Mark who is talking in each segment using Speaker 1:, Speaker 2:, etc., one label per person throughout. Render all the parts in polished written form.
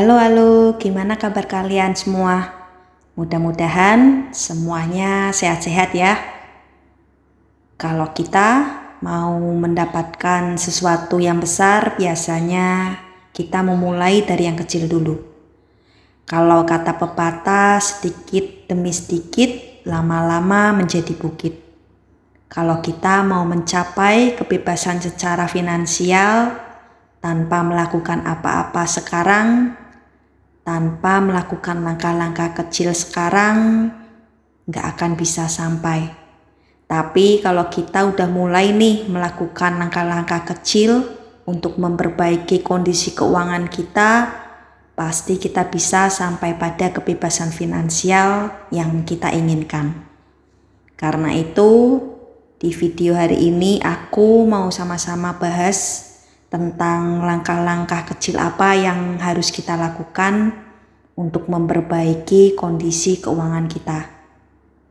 Speaker 1: Halo, gimana kabar kalian semua? Mudah-mudahan semuanya sehat-sehat ya. Kalau kita mau mendapatkan sesuatu yang besar, biasanya kita memulai dari yang kecil dulu. Kalau kata pepatah, sedikit demi sedikit, lama-lama menjadi bukit. Kalau kita mau mencapai kebebasan secara finansial, tanpa melakukan apa-apa sekarang, tanpa melakukan langkah-langkah kecil sekarang, nggak akan bisa sampai. Tapi kalau kita udah mulai nih melakukan langkah-langkah kecil untuk memperbaiki kondisi keuangan kita, pasti kita bisa sampai pada kebebasan finansial yang kita inginkan. Karena itu, di video hari ini aku mau sama-sama bahas tentang langkah-langkah kecil apa yang harus kita lakukan untuk memperbaiki kondisi keuangan kita.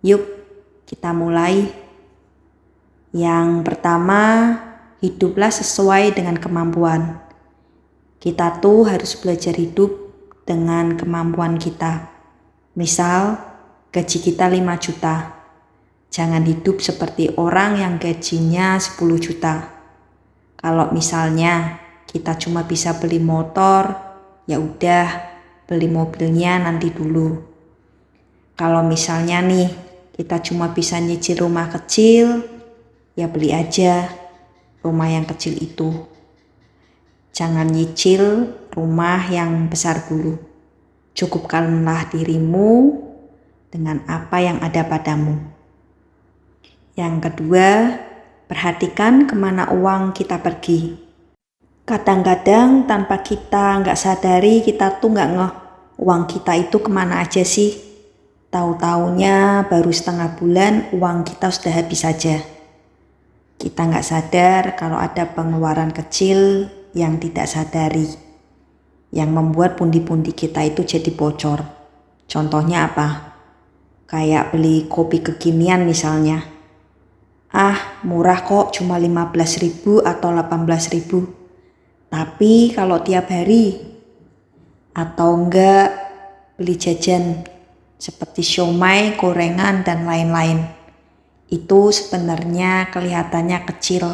Speaker 1: Yuk, kita mulai. Yang pertama, hiduplah sesuai dengan kemampuan. Kita tuh harus belajar hidup dengan kemampuan kita. Misal, gaji kita 5 juta. Jangan hidup seperti orang yang gajinya 10 juta. Kalau misalnya kita cuma bisa beli motor, ya udah beli mobilnya nanti dulu. Kalau misalnya nih kita cuma bisa nyicil rumah kecil, ya beli aja rumah yang kecil itu. Jangan nyicil rumah yang besar dulu. Cukupkanlah dirimu dengan apa yang ada padamu. Yang kedua, perhatikan kemana uang kita pergi. Kadang-kadang tanpa kita nggak sadari, kita tuh nggak ngeh uang kita itu kemana aja sih. Tahu-taunya baru setengah bulan uang kita sudah habis saja. Kita nggak sadar kalau ada pengeluaran kecil yang tidak sadari, yang membuat pundi-pundi kita itu jadi bocor. Contohnya apa? Kayak beli kopi kekinian misalnya. Murah kok, cuma 15.000 atau 18.000. Tapi kalau tiap hari atau enggak beli jajan seperti siomay, gorengan dan lain-lain, itu sebenarnya kelihatannya kecil,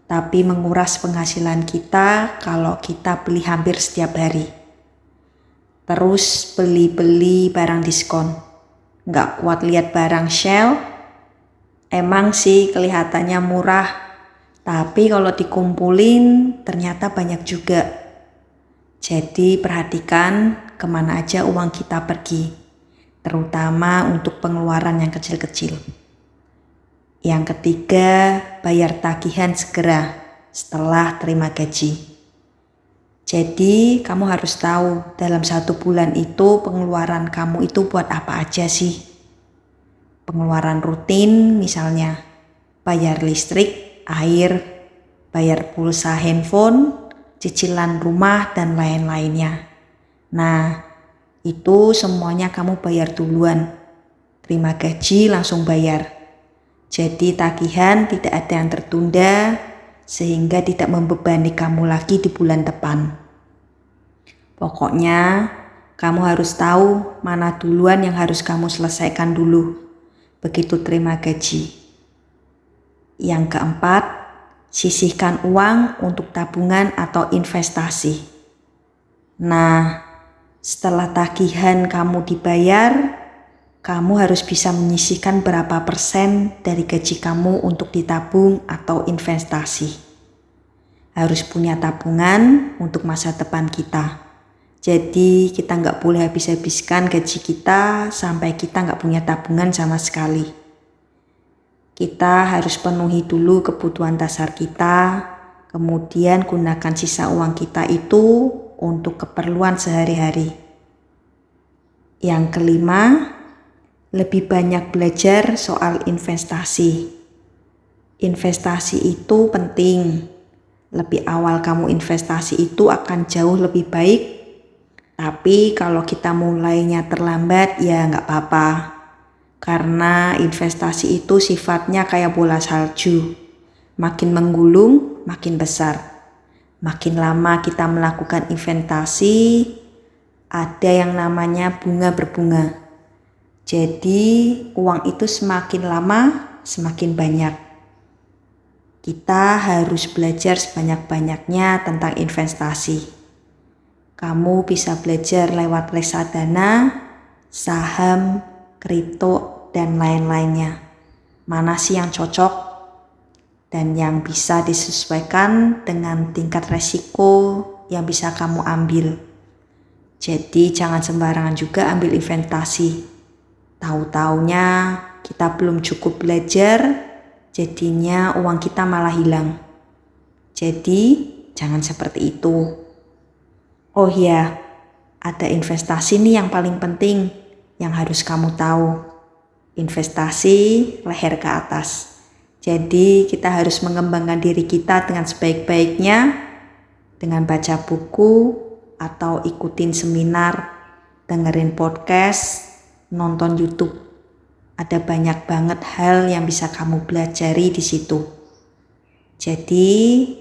Speaker 1: tapi menguras penghasilan kita kalau kita beli hampir setiap hari. Terus beli barang diskon, enggak kuat lihat barang Shell. Emang sih kelihatannya murah, tapi kalau dikumpulin ternyata banyak juga. Jadi perhatikan kemana aja uang kita pergi, terutama untuk pengeluaran yang kecil-kecil. Yang ketiga, bayar tagihan segera setelah terima gaji. Jadi kamu harus tahu dalam 1 bulan itu pengeluaran kamu itu buat apa aja sih. Pengeluaran rutin misalnya bayar listrik, air, bayar pulsa handphone, cicilan rumah dan lain-lainnya. Nah, itu semuanya kamu bayar duluan. Terima gaji langsung bayar. Jadi tagihan tidak ada yang tertunda sehingga tidak membebani kamu lagi di bulan depan. Pokoknya kamu harus tahu mana duluan yang harus kamu selesaikan dulu begitu terima gaji. Yang keempat, sisihkan uang untuk tabungan atau investasi. Nah, setelah tagihan kamu dibayar, kamu harus bisa menyisihkan berapa persen dari gaji kamu untuk ditabung atau investasi. Harus punya tabungan untuk masa depan kita. Jadi kita nggak boleh habis-habiskan gaji kita sampai kita nggak punya tabungan sama sekali. Kita harus penuhi dulu kebutuhan dasar kita, kemudian gunakan sisa uang kita itu untuk keperluan sehari-hari. Yang kelima, lebih banyak belajar soal investasi. Investasi itu penting. Lebih awal kamu investasi itu akan jauh lebih baik. Tapi kalau kita mulainya terlambat ya nggak apa-apa. Karena investasi itu sifatnya kayak bola salju. Makin menggulung, makin besar. Makin lama kita melakukan investasi, ada yang namanya bunga berbunga. Jadi uang itu semakin lama semakin banyak. Kita harus belajar sebanyak-banyaknya tentang investasi. Kamu bisa belajar lewat reksadana, saham, kripto, dan lain-lainnya. Mana sih yang cocok dan yang bisa disesuaikan dengan tingkat resiko yang bisa kamu ambil. Jadi jangan sembarangan juga ambil investasi. Tahu-taunya kita belum cukup belajar, jadinya uang kita malah hilang. Jadi jangan seperti itu. Oh ya, ada investasi nih yang paling penting yang harus kamu tahu. Investasi leher ke atas. Jadi kita harus mengembangkan diri kita dengan sebaik-baiknya dengan baca buku atau ikutin seminar, dengerin podcast, nonton YouTube. Ada banyak banget hal yang bisa kamu pelajari di situ. Jadi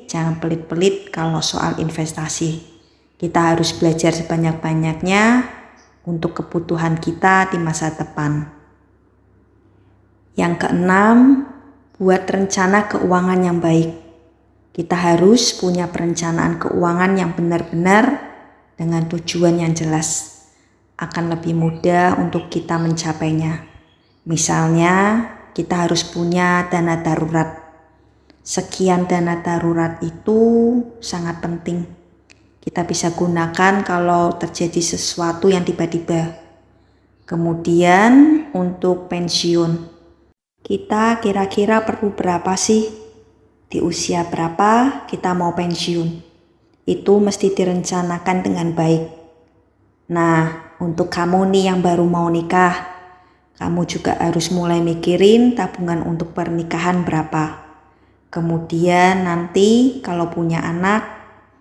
Speaker 1: jangan pelit-pelit kalau soal investasi. Kita harus belajar sebanyak-banyaknya untuk kebutuhan kita di masa depan. Yang keenam, buat rencana keuangan yang baik. Kita harus punya perencanaan keuangan yang benar-benar dengan tujuan yang jelas. Akan lebih mudah untuk kita mencapainya. Misalnya, kita harus punya dana darurat. Sekian dana darurat itu sangat penting. Kita bisa gunakan kalau terjadi sesuatu yang tiba-tiba. Kemudian untuk pensiun. Kita kira-kira perlu berapa sih? Di usia berapa kita mau pensiun? Itu mesti direncanakan dengan baik. Nah, untuk kamu nih yang baru mau nikah, kamu juga harus mulai mikirin tabungan untuk pernikahan berapa. Kemudian nanti kalau punya anak,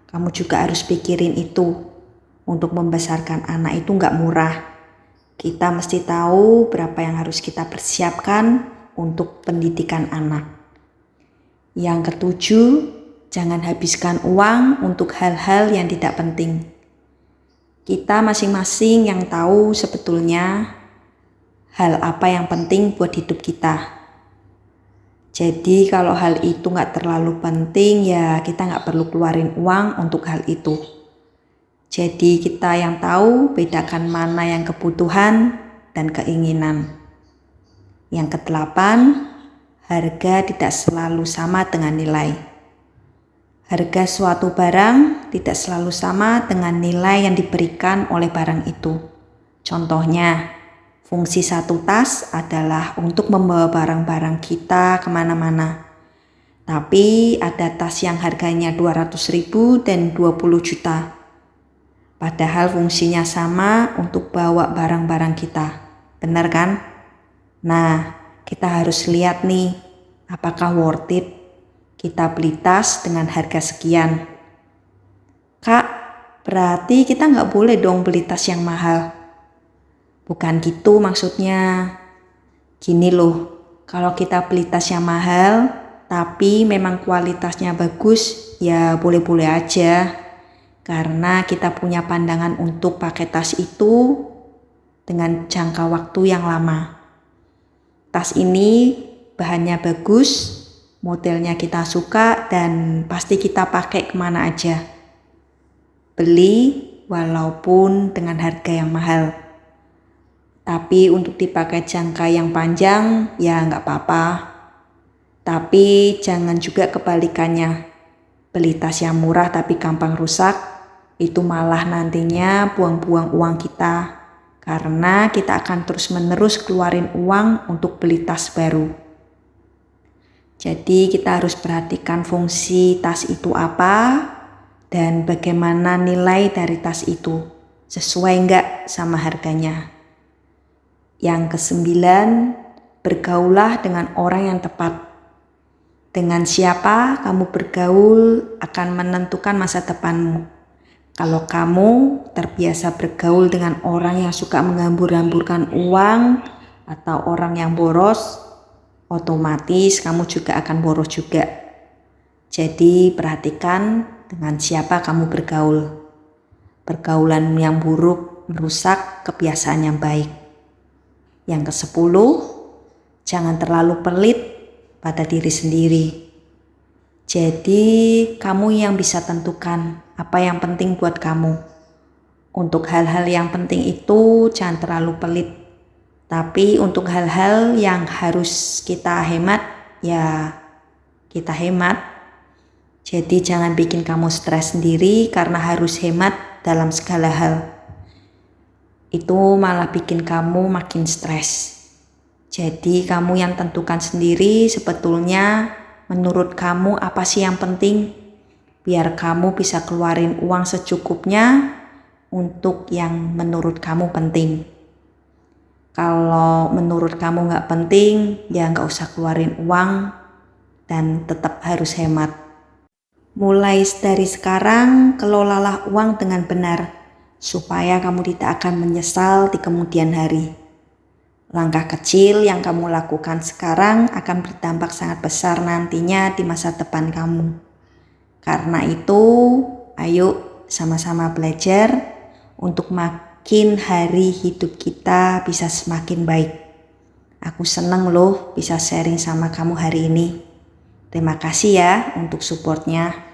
Speaker 1: kamu juga harus pikirin itu. Untuk membesarkan anak itu gak murah. Kita mesti tahu berapa yang harus kita persiapkan untuk pendidikan anak. Yang ketujuh, jangan habiskan uang untuk hal-hal yang tidak penting. Kita masing-masing yang tahu sebetulnya hal apa yang penting buat hidup kita. Jadi kalau hal itu gak terlalu penting ya kita gak perlu keluarin uang untuk hal itu. Jadi kita yang tahu bedakan mana yang kebutuhan dan keinginan. Yang kedelapan, harga tidak selalu sama dengan nilai. Harga suatu barang tidak selalu sama dengan nilai yang diberikan oleh barang itu. Contohnya, fungsi satu tas adalah untuk membawa barang-barang kita kemana-mana. Tapi ada tas yang harganya 200.000 dan 20 juta. Padahal fungsinya sama untuk bawa barang-barang kita. Benar kan? Nah, kita harus lihat nih, apakah worth it kita beli tas dengan harga sekian. Kak, berarti kita nggak boleh dong beli tas yang mahal. Bukan gitu maksudnya. Gini loh, kalau kita beli tas yang mahal, tapi memang kualitasnya bagus, ya boleh-boleh aja. Karena kita punya pandangan untuk pakai tas itu dengan jangka waktu yang lama. Tas ini bahannya bagus, modelnya kita suka, dan pasti kita pakai kemana aja. Beli walaupun dengan harga yang mahal. Tapi untuk dipakai jangka yang panjang, ya nggak apa-apa. Tapi jangan juga kebalikannya. Beli tas yang murah tapi gampang rusak, itu malah nantinya buang-buang uang kita. Karena kita akan terus-menerus keluarin uang untuk beli tas baru. Jadi kita harus perhatikan fungsi tas itu apa dan bagaimana nilai dari tas itu. Sesuai nggak sama harganya. Yang kesembilan, bergaulah dengan orang yang tepat. Dengan siapa kamu bergaul akan menentukan masa depanmu. Kalau kamu terbiasa bergaul dengan orang yang suka menghambur-hamburkan uang atau orang yang boros, otomatis kamu juga akan boros juga. Jadi perhatikan dengan siapa kamu bergaul. Pergaulan yang buruk merusak kebiasaan yang baik. Yang ke-10, jangan terlalu pelit pada diri sendiri. Jadi kamu yang bisa tentukan apa yang penting buat kamu. Untuk hal-hal yang penting itu jangan terlalu pelit. Tapi untuk hal-hal yang harus kita hemat, ya kita hemat. Jadi jangan bikin kamu stres sendiri karena harus hemat dalam segala hal. Itu malah bikin kamu makin stres. Jadi kamu yang tentukan sendiri sebetulnya menurut kamu apa sih yang penting. Biar kamu bisa keluarin uang secukupnya untuk yang menurut kamu penting. Kalau menurut kamu gak penting, ya gak usah keluarin uang dan tetap harus hemat. Mulai dari sekarang, kelolalah uang dengan benar, supaya kamu tidak akan menyesal di kemudian hari. Langkah kecil yang kamu lakukan sekarang akan berdampak sangat besar nantinya di masa depan kamu. Karena itu, ayo sama-sama belajar untuk makin hari hidup kita bisa semakin baik. Aku seneng loh bisa sharing sama kamu hari ini. Terima kasih ya untuk supportnya.